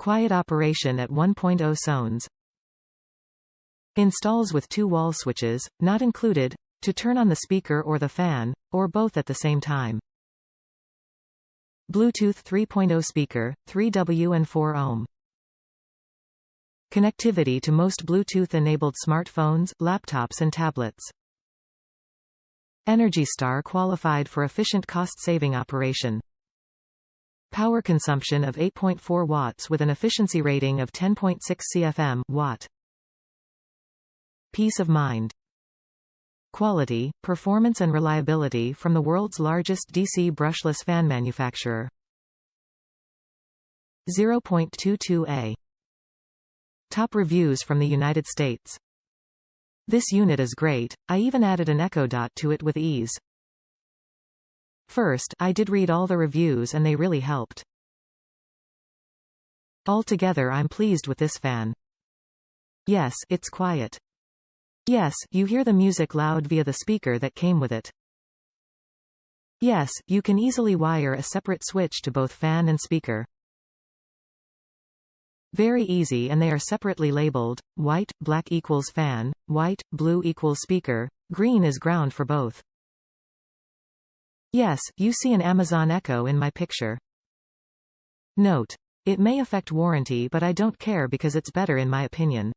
Quiet operation at 1.0 zones. Installs with 2 wall switches, not included, to turn on the speaker or the fan, or both at the same time. Bluetooth 3.0 speaker, 3W and 4 ohm. Connectivity to most Bluetooth-enabled smartphones, laptops and tablets. Energy Star qualified for efficient cost-saving operation. Power consumption of 8.4 watts with an efficiency rating of 10.6 CFM watt. Peace of mind. Quality, performance and reliability from the world's largest DC brushless fan manufacturer. 0.22a. Top reviews from the United States. This unit is great, I even added an Echo Dot to it with ease. First, I did read all the reviews and they really helped. Altogether I'm pleased with this fan. Yes, it's quiet. Yes, you hear the music loud via the speaker that came with it. Yes, you can easily wire a separate switch to both fan and speaker. Very easy, and they are separately labeled, white, black equals fan, white, blue equals speaker, green is ground for both. Yes, you see an Amazon Echo in my picture. Note. It may affect warranty but I don't care because it's better in my opinion.